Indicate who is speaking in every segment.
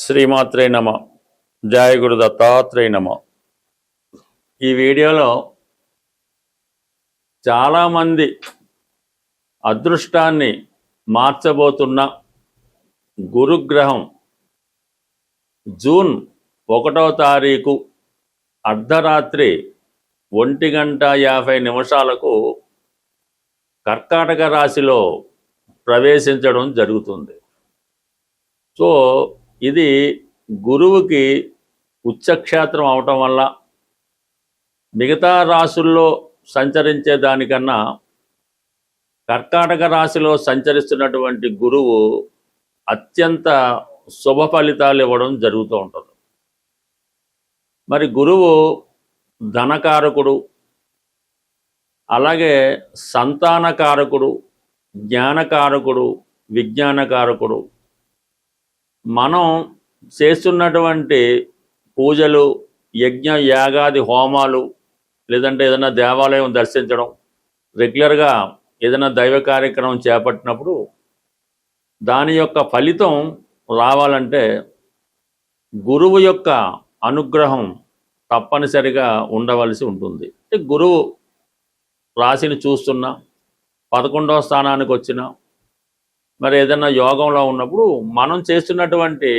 Speaker 1: శ్రీమాత్రే నమ. జయ గురు దత్తాత్రేయ నమ. ఈ వీడియోలో చాలామంది అదృష్టాన్ని మార్చబోతున్న గురుగ్రహం జూన్ 1వ తారీఖు అర్ధరాత్రి 1:50 కర్కాటక రాశిలో ప్రవేశించడం జరుగుతుంది. సో ఇది గురువుకి ఉచ్చక్షేత్రం అవటం వల్ల మిగతా రాశుల్లో సంచరించే దానికన్నా కర్కాటక రాశిలో సంచరిస్తున్నటువంటి గురువు అత్యంత శుభ ఫలితాలు ఇవ్వడం జరుగుతూ ఉంటుంది. మరి గురువు ధనకారకుడు, అలాగే సంతానకారకుడు, జ్ఞానకారకుడు, విజ్ఞానకారకుడు. మనం చేస్తున్నటువంటి పూజలు, యజ్ఞ యాగాది హోమాలు, లేదంటే ఏదైనా దేవాలయం దర్శించడం, రెగ్యులర్గా ఏదైనా దైవ కార్యక్రమం చేపట్టినప్పుడు దాని యొక్క ఫలితం రావాలంటే గురువు యొక్క అనుగ్రహం తప్పనిసరిగా ఉండవలసి ఉంటుంది. గురువు రాశిని చూస్తున్నా, 11వ స్థానానికి వచ్చినా, మరి ఏదైనా యోగంలో ఉన్నప్పుడు మనం చేస్తున్నటువంటి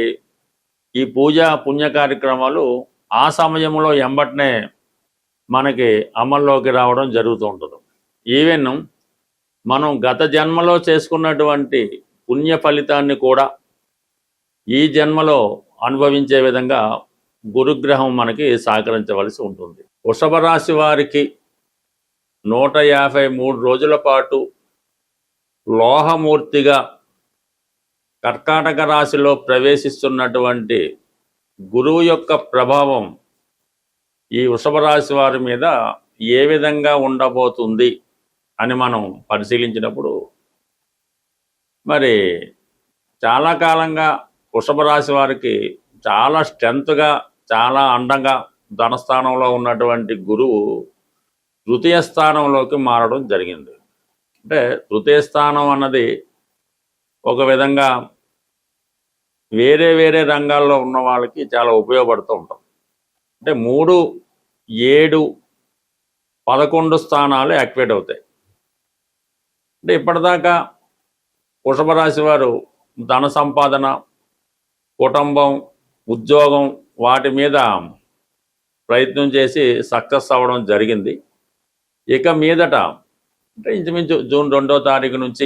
Speaker 1: ఈ పూజ పుణ్య కార్యక్రమాలు ఆ సమయంలో ఎంబటనే మనకి అమల్లోకి రావడం జరుగుతూ ఉంటుంది. ఈవెన్ మనం గత జన్మలో చేసుకున్నటువంటి పుణ్య ఫలితాన్ని కూడా ఈ జన్మలో అనుభవించే విధంగా గురుగ్రహం మనకి సహకరించవలసి ఉంటుంది. వృషభ రాశి వారికి 153 రోజుల పాటు లోహమూర్తిగా కర్కాటక రాశిలో ప్రవేశిస్తున్నటువంటి గురువు యొక్క ప్రభావం ఈ వృషభ రాశి వారి మీద ఏ విధంగా ఉండబోతుంది అని మనం పరిశీలించినప్పుడు, మరి చాలా కాలంగా వృషభ రాశి వారికి చాలా స్ట్రెంత్గా, చాలా అండంగా ధనస్థానంలో ఉన్నటువంటి గురువు తృతీయ స్థానంలోకి మారడం జరిగింది. అంటే తృతీయ స్థానం అన్నది ఒక విధంగా వేరే వేరే రంగాల్లో ఉన్న వాళ్ళకి చాలా ఉపయోగపడుతూ ఉంటాం. అంటే 3, 7, 11 స్థానాలు యాక్టివేట్ అవుతాయి. అంటే ఇప్పటిదాకా వృషభ రాశి వారు ధన సంపాదన, కుటుంబం, ఉద్యోగం వాటి మీద ప్రయత్నం చేసి సక్సెస్ అవ్వడం జరిగింది. ఇక మీదట అంటే ఇంచుమించు జూన్ 2వ తారీఖు నుంచి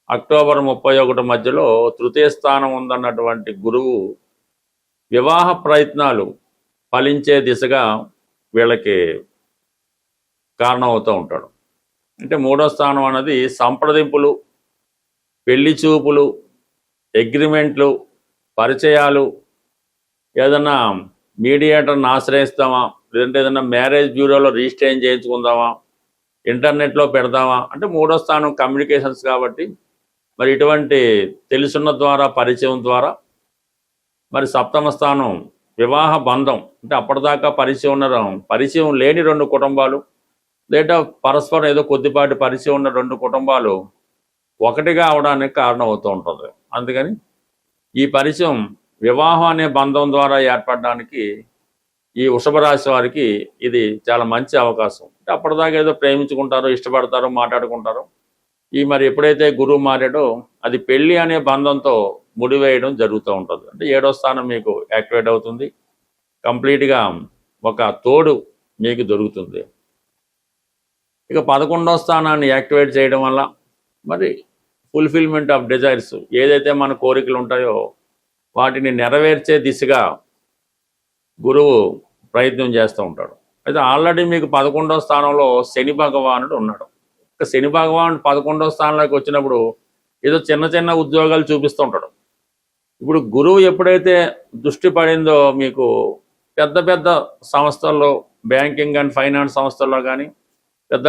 Speaker 1: అక్టోబర్ 31 మధ్యలో తృతీయ స్థానం ఉందన్నటువంటి గురువు వివాహ ప్రయత్నాలు ఫలించే దిశగా వీళ్ళకి కారణమవుతూ ఉంటాడు. అంటే 3వ స్థానం అన్నది సంప్రదింపులు, పెళ్లి చూపులు, అగ్రిమెంట్లు, పరిచయాలు, ఏదన్నా మీడియేటర్ని ఆశ్రయిస్తామా, లేదంటే ఏదన్నా మ్యారేజ్ బ్యూరోలో రిజిస్ట్రేషన్ చేయించుకుందామా, ఇంటర్నెట్లో పెడదామా. అంటే 3వ స్థానం కమ్యూనికేషన్స్ కాబట్టి మరి ఇటువంటి తెలుసున్న ద్వారా, పరిచయం ద్వారా. మరి 7వ స్థానం వివాహ బంధం. అంటే అప్పటిదాకా పరిచయం లేని 2 కుటుంబాలు, లేదా పరస్పరం ఏదో కొద్దిపాటి పరిచయం ఉన్న 2 కుటుంబాలు ఒకటిగా అవడానికి కారణం అవుతూ ఉంటుంది. అందుకని ఈ పరిచయం వివాహం అనే బంధం ద్వారా ఏర్పడడానికి ఈ వృషభ రాశి వారికి ఇది చాలా మంచి అవకాశం. అంటే అప్పటిదాకా ఏదో ప్రేమించుకుంటారో, ఇష్టపడతారో, మాట్లాడుకుంటారో. మరి ఎప్పుడైతే గురువు మారాడో అది పెళ్ళి అనే బంధంతో ముడివేయడం జరుగుతూ ఉంటుంది. అంటే 7వ స్థానం మీకు యాక్టివేట్ అవుతుంది. కంప్లీట్గా ఒక తోడు మీకు దొరుకుతుంది. ఇక 11వ స్థానాన్ని యాక్టివేట్ చేయడం వల్ల మరి ఫుల్ఫిల్మెంట్ ఆఫ్ డిజైర్స్, ఏదైతే మన కోరికలు ఉంటాయో వాటిని నెరవేర్చే దిశగా గురువు ప్రయత్నం చేస్తూ ఉంటాడు. అయితే ఆల్రెడీ మీకు 11వ స్థానంలో శని భగవానుడు ఉన్నాడు. శని భగవానుడు 11వ స్థానంలోకి వచ్చినప్పుడు ఏదో చిన్న చిన్న ఉద్యోగాలు చూపిస్తూ ఉంటాడు. ఇప్పుడు గురువు ఎప్పుడైతే దృష్టి పడిందో మీకు పెద్ద పెద్ద సంస్థల్లో, బ్యాంకింగ్ అండ్ ఫైనాన్స్ సంస్థల్లో కానీ, పెద్ద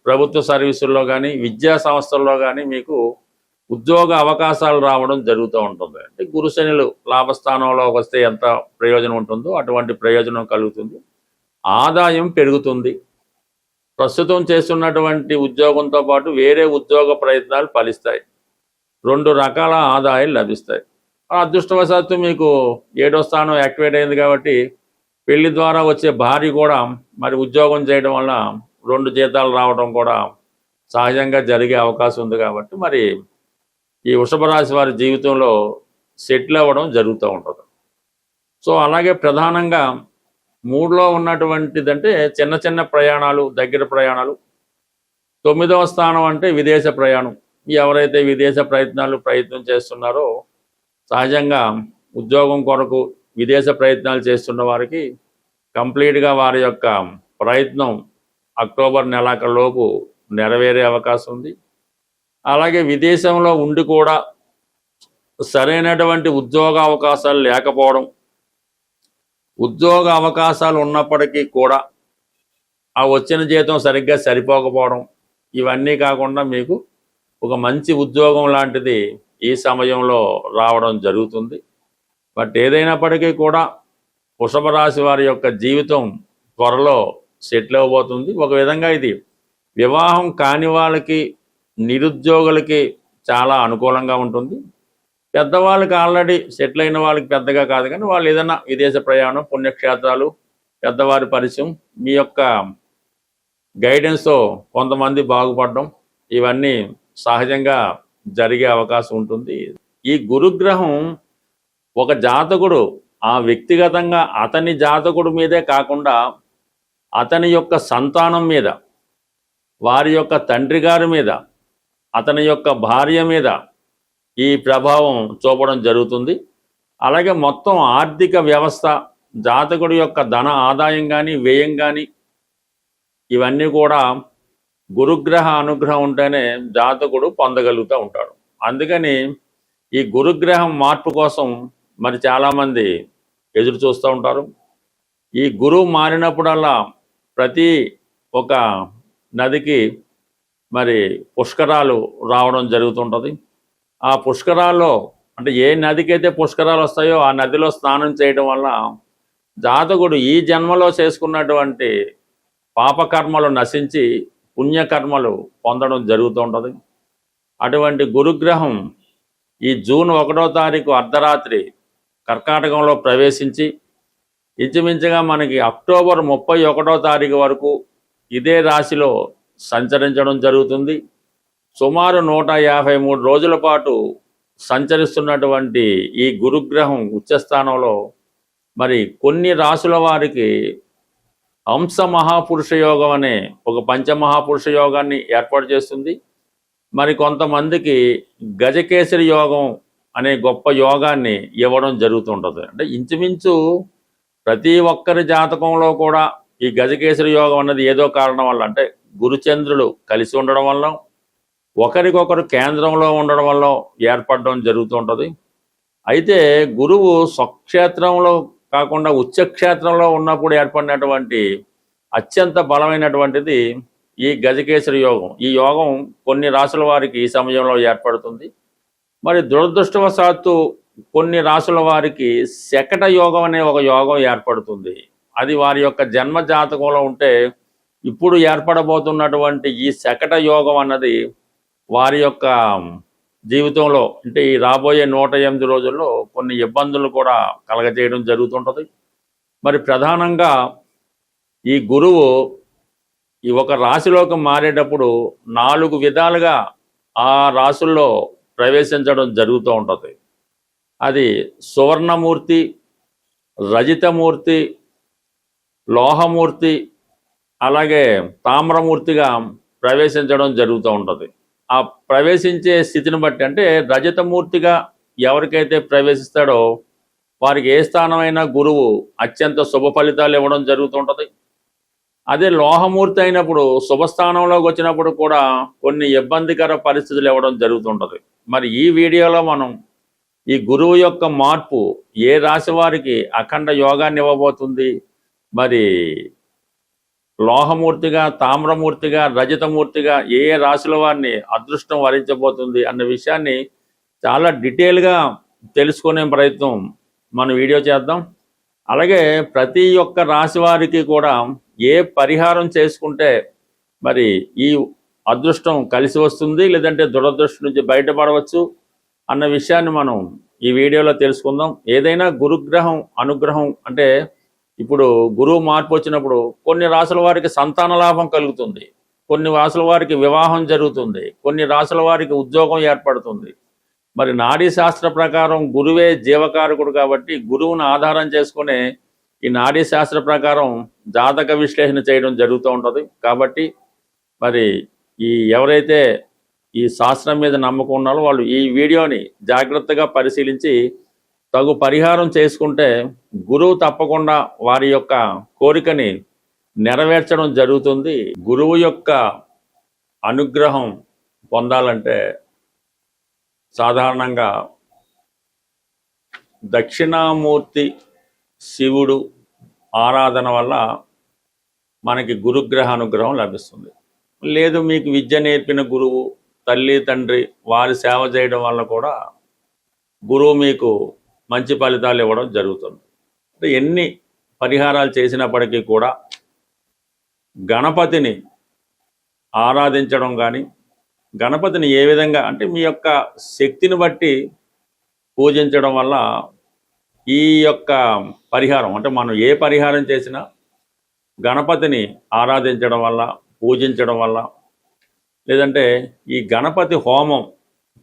Speaker 1: ప్రభుత్వ సర్వీసుల్లో కానీ, విద్యా సంస్థల్లో కానీ మీకు ఉద్యోగ అవకాశాలు రావడం జరుగుతూ ఉంటుంది. అంటే గురు శనులు లాభస్థానంలో వస్తే ఎంత ప్రయోజనం ఉంటుందో అటువంటి ప్రయోజనం కలుగుతుంది. ఆదాయం పెరుగుతుంది. ప్రస్తుతం చేస్తున్నటువంటి ఉద్యోగంతో పాటు వేరే ఉద్యోగ ప్రయత్నాలు ఫలిస్తాయి. 2 రకాల ఆదాయాలు లభిస్తాయి. అదృష్టవశాత్తు మీకు 7వ స్థానం యాక్టివేట్ అయింది కాబట్టి పెళ్లి ద్వారా వచ్చే భార్య కూడా మరి ఉద్యోగం చేయడం వల్ల 2 జీతాలు రావడం కూడా సహజంగా జరిగే అవకాశం ఉంది కాబట్టి మరి ఈ వృషభ రాశి వారి జీవితంలో సెటిల్ అవ్వడం జరుగుతూ ఉంటుంది. సో అలాగే ప్రధానంగా 3లో ఉన్నటువంటిదంటే చిన్న చిన్న ప్రయాణాలు, దగ్గర ప్రయాణాలు. 9వ స్థానం అంటే విదేశ ప్రయాణం. ఎవరైతే విదేశ ప్రయత్నం చేస్తున్నారో సహజంగా ఉద్యోగం కొరకు విదేశ ప్రయత్నాలు చేస్తున్న వారికి కంప్లీట్గా వారి యొక్క ప్రయత్నం అక్టోబర్ నెలాఖరులోపు నెరవేరే అవకాశం ఉంది. అలాగే విదేశంలో ఉండి కూడా సరైనటువంటి ఉద్యోగ అవకాశాలు లేకపోవడం, ఉద్యోగ అవకాశాలు ఉన్నప్పటికీ కూడా ఆ వచ్చిన జీతం సరిగ్గా సరిపోకపోవడం, ఇవన్నీ కాకుండా మీకు ఒక మంచి ఉద్యోగం లాంటిది ఈ సమయంలో రావడం జరుగుతుంది. బట్ ఏదైనప్పటికీ కూడా వృషభ రాశి వారి యొక్క జీవితం త్వరలో సెటిల్ అవ్వబోతుంది. ఒక విధంగా ఇది వివాహం కాని వాళ్ళకి, నిరుద్యోగులకి చాలా అనుకూలంగా ఉంటుంది. పెద్దవాళ్ళకి ఆల్రెడీ సెటిల్ అయిన వాళ్ళకి పెద్దగా కాదు, కానీ వాళ్ళు ఏదైనా విదేశ ప్రయాణం, పుణ్యక్షేత్రాలు, పెద్దవారి పరిచయం, మీ యొక్క గైడెన్స్తో కొంతమంది బాగుపడడం, ఇవన్నీ సహజంగా జరిగే అవకాశం ఉంటుంది. ఈ గురుగ్రహం ఒక జాతకుడు ఆ వ్యక్తిగతంగా అతని జాతకుడి మీదే కాకుండా అతని యొక్క సంతానం మీద, వారి యొక్క తండ్రి గారి మీద, అతని యొక్క భార్య మీద ఈ ప్రభావం చూపడం జరుగుతుంది. అలాగే మొత్తం ఆర్థిక వ్యవస్థ, జాతకుడి యొక్క ధన ఆదాయం కానీ, వ్యయం కానీ, ఇవన్నీ కూడా గురుగ్రహ అనుగ్రహం ఉంటేనే జాతకుడు పొందగలుగుతూ ఉంటాడు. అందుకని ఈ గురుగ్రహం మార్పు కోసం మరి చాలామంది ఎదురు చూస్తూ ఉంటారు. ఈ గురువు మారినప్పుడల్లా ప్రతి ఒక నదికి మరి పుష్కరాలు రావడం జరుగుతుంటుంది. ఆ పుష్కరాల్లో అంటే ఏ నదికైతే పుష్కరాలు వస్తాయో ఆ నదిలో స్నానం చేయడం వల్ల జాతకుడు ఈ జన్మలో చేసుకున్నటువంటి పాపకర్మలు నశించి పుణ్యకర్మలు పొందడం జరుగుతూ ఉంటుంది. అటువంటి గురుగ్రహం ఈ జూన్ 1వ తారీఖు అర్ధరాత్రి కర్కాటకంలో ప్రవేశించి ఇంచుమించుగా మనకి అక్టోబర్ 31వ తారీఖు వరకు ఇదే రాశిలో సంచరించడం జరుగుతుంది. సుమారు 153 రోజుల పాటు సంచరిస్తున్నటువంటి ఈ గురుగ్రహం ఉచ్చస్థానంలో మరి కొన్ని రాశుల వారికి హంస మహాపురుష యోగం అనే ఒక పంచమహాపురుష యోగాన్ని ఏర్పాటు చేస్తుంది. మరి కొంతమందికి గజకేసరి యోగం అనే గొప్ప యోగాన్ని ఇవ్వడం జరుగుతుంటుంది. అంటే ఇంచుమించు ప్రతి ఒక్కరి జాతకంలో కూడా ఈ గజకేసరి యోగం అన్నది ఏదో కారణం వల్ల, అంటే గురుచంద్రులు కలిసి ఉండడం వల్ల, ఒకరికొకరు కేంద్రంలో ఉండడం వల్ల ఏర్పడడం జరుగుతుంటుంది. అయితే గురువు స్వక్షేత్రంలో కాకుండా ఉచ్చక్షేత్రంలో ఉన్నప్పుడు ఏర్పడినటువంటి అత్యంత బలమైనటువంటిది ఈ గజకేసరి యోగం. ఈ యోగం కొన్ని రాశుల వారికి ఈ సమయంలో ఏర్పడుతుంది. మరి దురదృష్టవశాత్తు కొన్ని రాశుల వారికి శకట యోగం అనే ఒక యోగం ఏర్పడుతుంది. అది వారి యొక్క జన్మ జాతకంలో ఉంటే ఇప్పుడు ఏర్పడబోతున్నటువంటి ఈ శకట యోగం అన్నది వారి యొక్క జీవితంలో అంటే ఈ రాబోయే 108 రోజుల్లో కొన్ని ఇబ్బందులు కూడా కలగజేయడం జరుగుతుంటుంది. మరి ప్రధానంగా ఈ గురువు ఈ ఒక రాశిలోకి మారేటప్పుడు 4 విధాలుగా ఆ రాశుల్లో ప్రవేశించడం జరుగుతూ ఉంటుంది. అది సువర్ణమూర్తి, రజితమూర్తి, లోహమూర్తి, అలాగే తామ్రమూర్తిగా ప్రవేశించడం జరుగుతూ ఉంటుంది. ఆ ప్రవేశించే స్థితిని బట్టి అంటే రజతమూర్తిగా ఎవరికైతే ప్రవేశిస్తాడో వారికి ఏ స్థానమైనా గురువు అత్యంత శుభ ఫలితాలు ఇవ్వడం జరుగుతుంటుంది. అదే లోహమూర్తి అయినప్పుడు శుభస్థానంలోకి వచ్చినప్పుడు కూడా కొన్ని ఇబ్బందికర పరిస్థితులు ఇవ్వడం జరుగుతుంటుంది. మరి ఈ వీడియోలో మనం ఈ గురువు యొక్క మార్పు ఏ రాశి వారికి అఖండ యోగాన్ని ఇవ్వబోతుంది, మరి లోహమూర్తిగా, తామ్రమూర్తిగా, రజతమూర్తిగా ఏ రాశుల వారిని అదృష్టం వరించబోతుంది అన్న విషయాన్ని చాలా డీటెయిల్గా తెలుసుకునే ప్రయత్నం మనం వీడియో చేద్దాం. అలాగే ప్రతి ఒక్క రాశి వారికి కూడా ఏ పరిహారం చేసుకుంటే మరి ఈ అదృష్టం కలిసి వస్తుంది, లేదంటే దురదృష్టం నుంచి బయటపడవచ్చు అన్న విషయాన్ని మనం ఈ వీడియోలో తెలుసుకుందాం. ఏదైనా గురుగ్రహం అనుగ్రహం అంటే ఇప్పుడు గురువు మార్పు వచ్చినప్పుడు కొన్ని రాసుల వారికి సంతాన లాభం కలుగుతుంది, కొన్ని రాసుల వారికి వివాహం జరుగుతుంది, కొన్ని రాసుల వారికి ఉద్యోగం ఏర్పడుతుంది. మరి నాడీ శాస్త్ర ప్రకారం గురువే జీవకారకుడు కాబట్టి గురువును ఆధారం చేసుకునే ఈ నాడీ శాస్త్ర ప్రకారం జాతక విశ్లేషణ చేయడం జరుగుతూ ఉంటుంది. కాబట్టి మరి ఎవరైతే ఈ శాస్త్రం మీద నమ్మకం ఉన్నారో వాళ్ళు ఈ వీడియోని జాగ్రత్తగా పరిశీలించి తగు పరిహారం చేసుకుంటే గురువు తప్పకుండా వారి యొక్క కోరికని నెరవేర్చడం జరుగుతుంది. గురువు యొక్క అనుగ్రహం పొందాలంటే సాధారణంగా దక్షిణామూర్తి శివుడు ఆరాధన వల్ల మనకి గురుగ్రహ అనుగ్రహం లభిస్తుంది. లేదు మీకు విద్య నేర్పిన గురువు, తల్లి తండ్రి వారి సేవ చేయడం వల్ల కూడా గురువు మీకు మంచి ఫలితాలు ఇవ్వడం జరుగుతుంది. అంటే ఎన్ని పరిహారాలు చేసినప్పటికీ కూడా గణపతిని ఆరాధించడం కానీ, గణపతిని ఏ విధంగా అంటే మీ యొక్క శక్తిని బట్టి పూజించడం వల్ల ఈ యొక్క పరిహారం అంటే మనం ఏ పరిహారం చేసినా గణపతిని ఆరాధించడం వల్ల, పూజించడం వల్ల, లేదంటే ఈ గణపతి హోమం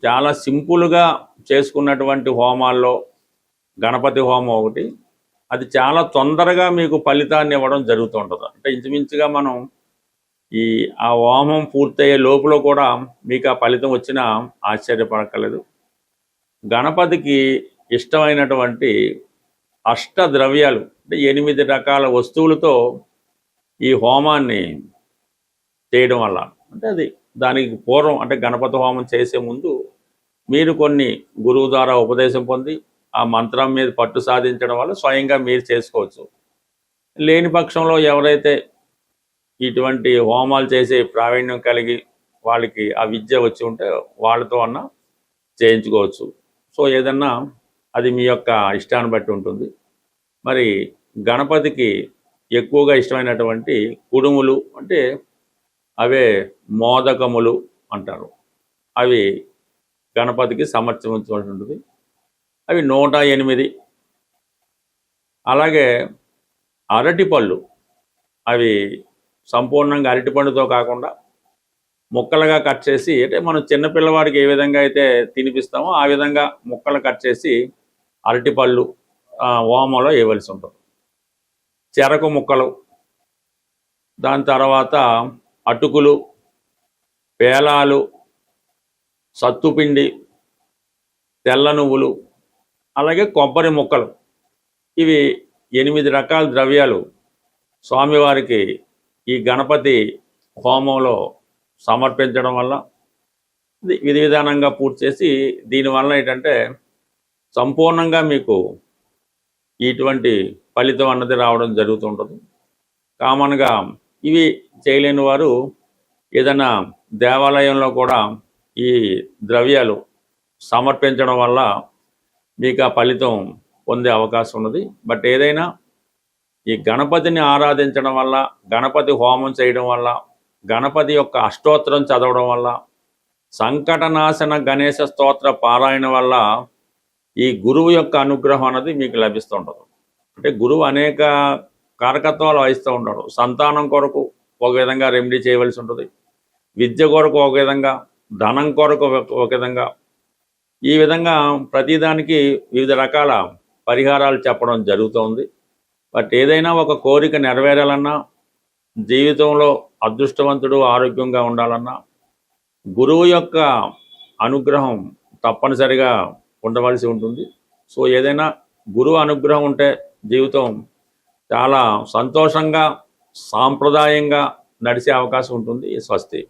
Speaker 1: చాలా సింపుల్గా చేసుకున్నటువంటి హోమాల్లో గణపతి హోమం ఒకటి, అది చాలా తొందరగా మీకు ఫలితాన్ని ఇవ్వడం జరుగుతుంటుంది. అంటే ఇంచుమించుగా మనం ఆ హోమం పూర్తయ్యే లోపల కూడా మీకు ఆ ఫలితం వచ్చినా ఆశ్చర్యపడక్కర్లేదు. గణపతికి ఇష్టమైనటువంటి అష్టద్రవ్యాలు అంటే 8 రకాల వస్తువులతో ఈ హోమాన్ని చేయడం వల్ల అంటే అది దానికి పూర్వం అంటే గణపతి హోమం చేసే ముందు మీరు కొన్ని గురువు ద్వారా ఉపదేశం పొంది ఆ మంత్రం మీద పట్టు సాధించడం వల్ల స్వయంగా మీరు చేసుకోవచ్చు. లేని పక్షంలో ఎవరైతే ఇటువంటి హోమాలు చేసే ప్రావీణ్యం కలిగి వాళ్ళకి ఆ విద్య వచ్చి ఉంటే వాళ్ళతో అన్న చేయించుకోవచ్చు. సో ఏదన్నా అది మీ యొక్క ఇష్టాన్ని బట్టి ఉంటుంది. మరి గణపతికి ఎక్కువగా ఇష్టమైనటువంటి కుడుములు అంటే అవే మోదకములు అంటారు, అవి గణపతికి సమర్పించవలసి ఉంటుంది. అవి 108. అలాగే అరటిపళ్ళు, అవి సంపూర్ణంగా అరటిపండుతో కాకుండా ముక్కలుగా కట్ చేసి అంటే మనం చిన్నపిల్లవాడికి ఏ విధంగా అయితే తినిపిస్తామో ఆ విధంగా ముక్కలు కట్ చేసి అరటిపళ్ళు హోమంలో వేయవలసి ఉంటుంది. చెరకు ముక్కలు, దాని తర్వాత అటుకులు, పేలాలు, సత్తుపిండి, తెల్ల నువ్వులు, అలాగే కొబ్బరి ముక్కలు, ఇవి 8 రకాల ద్రవ్యాలు స్వామివారికి ఈ గణపతి హోమంలో సమర్పించడం వల్ల విధి విధానంగా పూర్తి చేసి దీనివల్ల ఏంటంటే సంపూర్ణంగా మీకు ఇటువంటి ఫలితం అన్నది రావడం జరుగుతుంటుంది. కామన్గా ఇవి చేయలేని వారు ఏదైనా దేవాలయంలో కూడా ఈ ద్రవ్యాలు సమర్పించడం వల్ల మీకు ఆ ఫలితం పొందే అవకాశం ఉన్నది. బట్ ఏదైనా ఈ గణపతిని ఆరాధించడం వల్ల, గణపతి హోమం చేయడం వల్ల, గణపతి యొక్క అష్టోత్తరం చదవడం వల్ల, సంకటనాశన గణేశ స్తోత్ర పారాయణ వల్ల ఈ గురువు యొక్క అనుగ్రహం అనేది మీకు లభిస్తుంటుంది. అంటే గురువు అనేక కారకత్వాలు వహిస్తూ ఉంటాడు. సంతానం కొరకు ఒక విధంగా రెమెడీ చేయవలసి ఉంటుంది, విద్య కొరకు ఒక విధంగా, ధనం కొరకు ఒక విధంగా, ఈ విధంగా ప్రతిదానికి వివిధ రకాల పరిహారాలు చెప్పడం జరుగుతుంది. బట్ ఏదైనా ఒక కోరిక నెరవేరాలన్నా, జీవితంలో అదృష్టవంతుడు ఆరోగ్యంగా ఉండాలన్నా గురువు యొక్క అనుగ్రహం తప్పనిసరిగా ఉండవలసి ఉంటుంది. సో ఏదైనా గురువు అనుగ్రహం ఉంటే జీవితం చాలా సంతోషంగా, సాంప్రదాయంగా నడిచే అవకాశం ఉంటుంది. స్వస్తి.